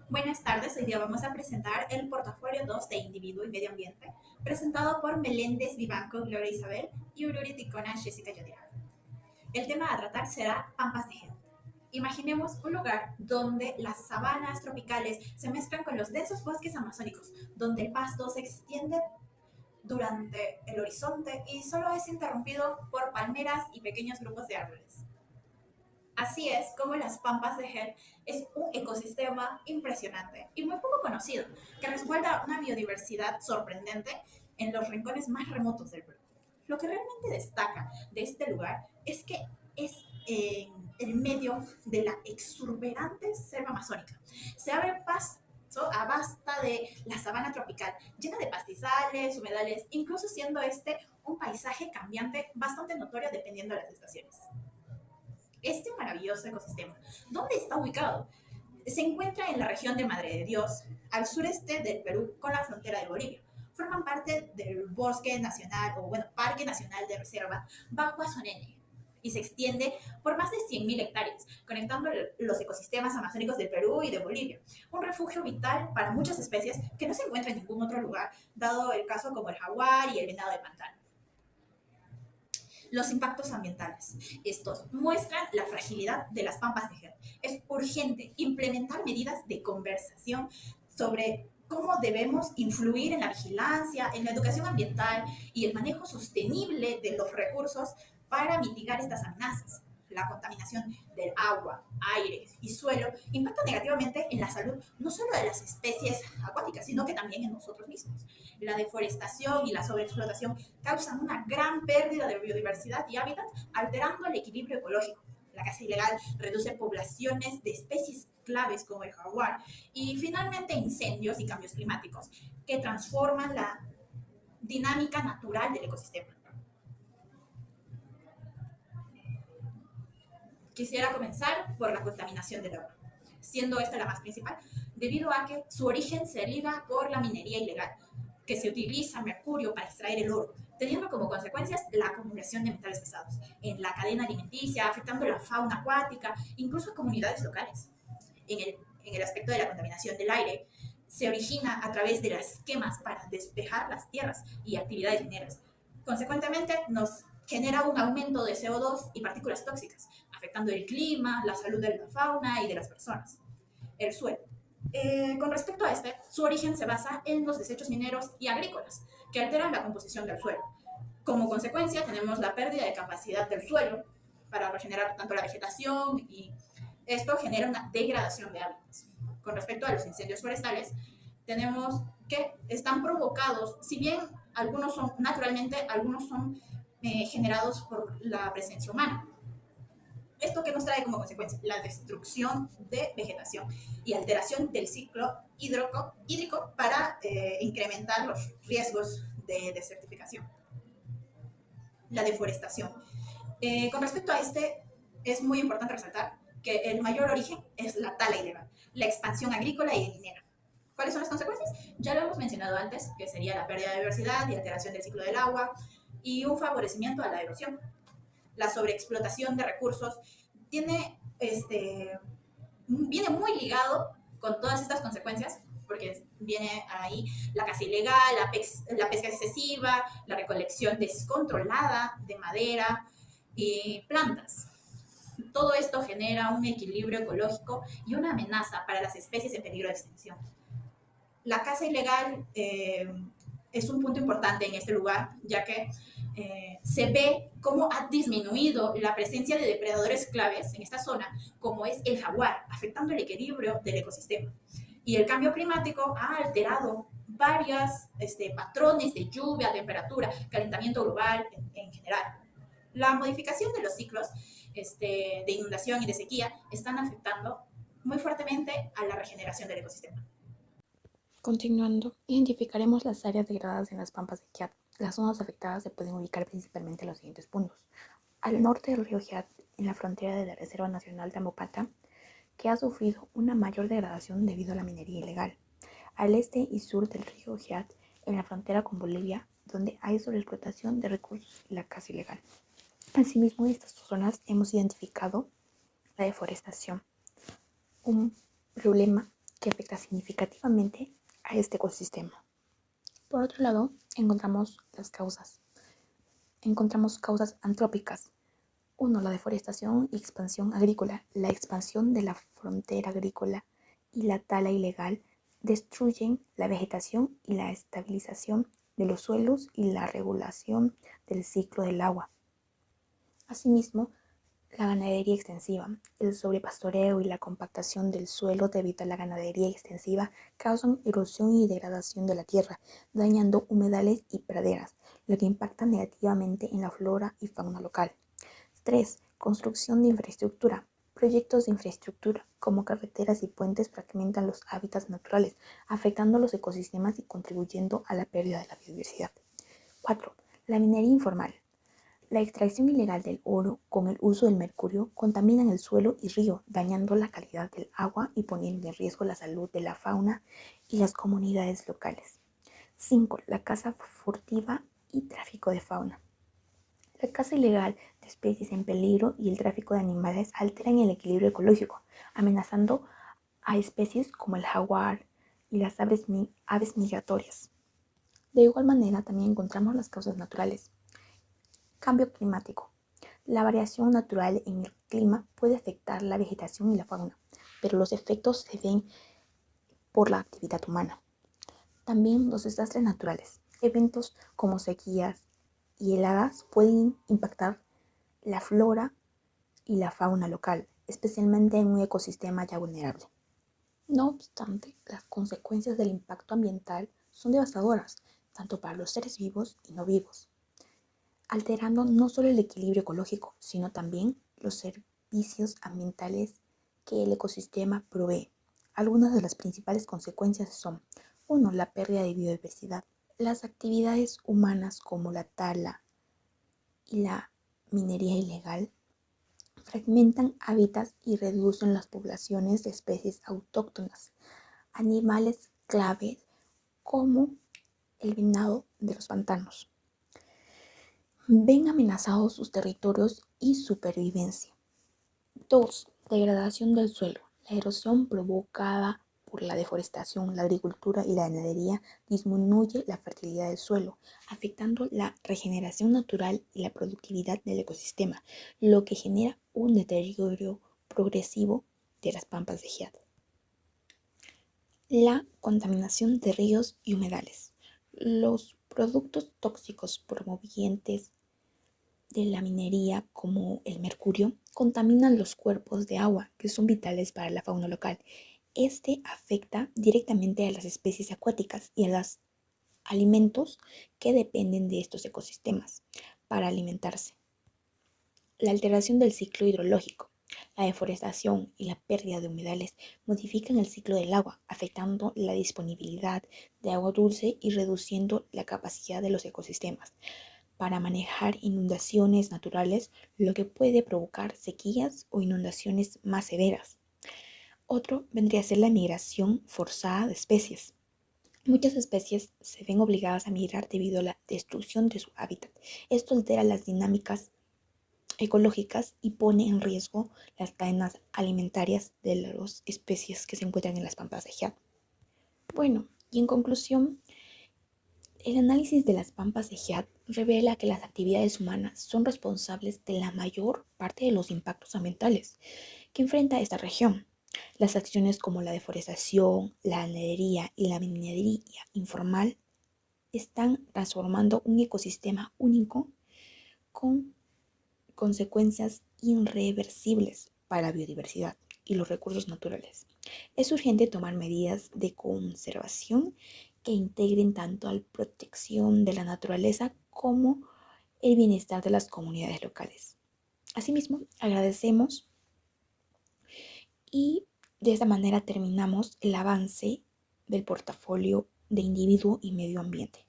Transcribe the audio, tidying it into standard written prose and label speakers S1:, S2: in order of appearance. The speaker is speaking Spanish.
S1: Buenas tardes, hoy día vamos a presentar el portafolio 2 de Individuo y Medio Ambiente, presentado por Meléndez Vivanco, Gloria Isabel y Ururi Ticona, Jessica Yadira. El tema a tratar será Pampas de Gel. Imaginemos un lugar donde las sabanas tropicales se mezclan con los densos bosques amazónicos, donde el pasto se extiende durante el horizonte y solo es interrumpido por palmeras y pequeños grupos de árboles. Así es como las Pampas de Gel es un ecosistema impresionante y muy poco conocido, que resguarda una biodiversidad sorprendente en los rincones más remotos del Perú. Lo que realmente destaca de este lugar es que es en el medio de la exuberante selva amazónica. Se abre paso a basta de la sabana tropical, llena de pastizales, humedales, incluso siendo este un paisaje cambiante bastante notorio dependiendo de las estaciones. Este maravilloso ecosistema, ¿dónde está ubicado? Se encuentra en la región de Madre de Dios, al sureste del Perú, con la frontera de Bolivia. Forman parte del Bosque Nacional, o bueno, Parque Nacional de Reserva Bagua-Sonene, y se extiende por más de 100.000 hectáreas, conectando los ecosistemas amazónicos del Perú y de Bolivia. Un refugio vital para muchas especies que no se encuentra en ningún otro lugar, dado el caso como el jaguar y el venado de pantano. Los impactos ambientales. Estos muestran la fragilidad de las pampas de Gel. Es urgente implementar medidas de conversación sobre cómo debemos influir en la vigilancia, en la educación ambiental y el manejo sostenible de los recursos para mitigar estas amenazas. La contaminación del agua, aire y suelo impacta negativamente en la salud no solo de las especies acuáticas, sino que también en nosotros mismos. La deforestación y la sobreexplotación causan una gran pérdida de biodiversidad y hábitat, alterando el equilibrio ecológico. La caza ilegal reduce poblaciones de especies claves como el jaguar y finalmente incendios y cambios climáticos que transforman la dinámica natural del ecosistema. Quisiera comenzar por la contaminación del agua, siendo esta la más principal, debido a que su origen se liga por la minería ilegal, que se utiliza mercurio para extraer el oro, teniendo como consecuencias la acumulación de metales pesados en la cadena alimenticia, afectando la fauna acuática, incluso a comunidades locales. En el aspecto de la contaminación del aire, se origina a través de las quemas para despejar las tierras y actividades mineras. Consecuentemente, nos genera un aumento de CO2 y partículas tóxicas, afectando el clima, la salud de la fauna y de las personas. El suelo. Con respecto a este, su origen se basa en los desechos mineros y agrícolas, que alteran la composición del suelo. Como consecuencia, tenemos la pérdida de capacidad del suelo para regenerar tanto la vegetación y esto genera una degradación de hábitats. Con respecto a los incendios forestales, tenemos que están provocados, si bien algunos son naturalmente, algunos son generados por la presencia humana. ¿Esto que nos trae como consecuencia? La destrucción de vegetación y alteración del ciclo hídrico para incrementar los riesgos de desertificación. La deforestación. Con respecto a este, es muy importante resaltar que el mayor origen es la tala ilegal, la expansión agrícola y minera. ¿Cuáles son las consecuencias? Ya lo hemos mencionado antes, que sería la pérdida de diversidad y alteración del ciclo del agua y un favorecimiento a la erosión. La sobreexplotación de recursos viene muy ligado con todas estas consecuencias, porque viene ahí la caza ilegal, la pesca excesiva, la recolección descontrolada de madera y plantas. Todo esto genera un equilibrio ecológico y una amenaza para las especies en peligro de extinción. La caza ilegal es un punto importante en este lugar, ya que se ve cómo ha disminuido la presencia de depredadores claves en esta zona, como es el jaguar, afectando el equilibrio del ecosistema. Y el cambio climático ha alterado varios patrones de lluvia, temperatura, calentamiento global en general. La modificación de los ciclos de inundación y de sequía están afectando muy fuertemente a la regeneración del ecosistema.
S2: Continuando, identificaremos las áreas degradadas en las pampas de Kiat. Las zonas afectadas se pueden ubicar principalmente en los siguientes puntos. Al norte del río Kiat, en la frontera de la Reserva Nacional de Ambopata, que ha sufrido una mayor degradación debido a la minería ilegal. Al este y sur del río Kiat, en la frontera con Bolivia, donde hay sobreexplotación de recursos y la caza ilegal. Asimismo, en estas zonas hemos identificado la deforestación, un problema que afecta significativamente a este ecosistema. Por otro lado, encontramos las causas. Encontramos causas antrópicas. 1. La deforestación y expansión agrícola. La expansión de la frontera agrícola y la tala ilegal destruyen la vegetación y la estabilización de los suelos y la regulación del ciclo del agua. Asimismo, la ganadería extensiva, el sobrepastoreo y la compactación del suelo debido a la ganadería extensiva causan erosión y degradación de la tierra, dañando humedales y praderas, lo que impacta negativamente en la flora y fauna local. 3. Construcción de infraestructura. Proyectos de infraestructura, como carreteras y puentes, fragmentan los hábitats naturales, afectando los ecosistemas y contribuyendo a la pérdida de la biodiversidad. 4. La minería informal. La extracción ilegal del oro con el uso del mercurio contaminan el suelo y río, dañando la calidad del agua y poniendo en riesgo la salud de la fauna y las comunidades locales. 5. La caza furtiva y tráfico de fauna. La caza ilegal de especies en peligro y el tráfico de animales alteran el equilibrio ecológico, amenazando a especies como el jaguar y las aves migratorias. De igual manera, también encontramos las causas naturales. Cambio climático. La variación natural en el clima puede afectar la vegetación y la fauna, pero los efectos se ven por la actividad humana. También los desastres naturales. Eventos como sequías y heladas pueden impactar la flora y la fauna local, especialmente en un ecosistema ya vulnerable. No obstante, las consecuencias del impacto ambiental son devastadoras, tanto para los seres vivos y no vivos, alterando no solo el equilibrio ecológico, sino también los servicios ambientales que el ecosistema provee. Algunas de las principales consecuencias son: 1. La pérdida de biodiversidad. Las actividades humanas como la tala y la minería ilegal fragmentan hábitats y reducen las poblaciones de especies autóctonas, animales claves como el venado de los pantanos. Ven amenazados sus territorios y supervivencia. 2. Degradación del suelo. La erosión provocada por la deforestación, la agricultura y la ganadería disminuye la fertilidad del suelo, afectando la regeneración natural y la productividad del ecosistema, lo que genera un deterioro progresivo de las pampas de Giat. La contaminación de ríos y humedales. Los productos tóxicos provenientes de la minería, como el mercurio, contaminan los cuerpos de agua que son vitales para la fauna local. Este afecta directamente a las especies acuáticas y a los alimentos que dependen de estos ecosistemas para alimentarse. La alteración del ciclo hidrológico. La deforestación y la pérdida de humedales modifican el ciclo del agua, afectando la disponibilidad de agua dulce y reduciendo la capacidad de los ecosistemas para manejar inundaciones naturales, lo que puede provocar sequías o inundaciones más severas. Otro vendría a ser la migración forzada de especies. Muchas especies se ven obligadas a migrar debido a la destrucción de su hábitat. Esto altera las dinámicas ecológicas y pone en riesgo las cadenas alimentarias de las especies que se encuentran en las pampas de Giat. Bueno, y en conclusión, el análisis de las pampas de Giat revela que las actividades humanas son responsables de la mayor parte de los impactos ambientales que enfrenta esta región. Las acciones como la deforestación, la ganadería y la minería informal están transformando un ecosistema único con consecuencias irreversibles para la biodiversidad y los recursos naturales. Es urgente tomar medidas de conservación que integren tanto la protección de la naturaleza como el bienestar de las comunidades locales. Asimismo, agradecemos y de esta manera terminamos el avance del portafolio de individuo y medio ambiente.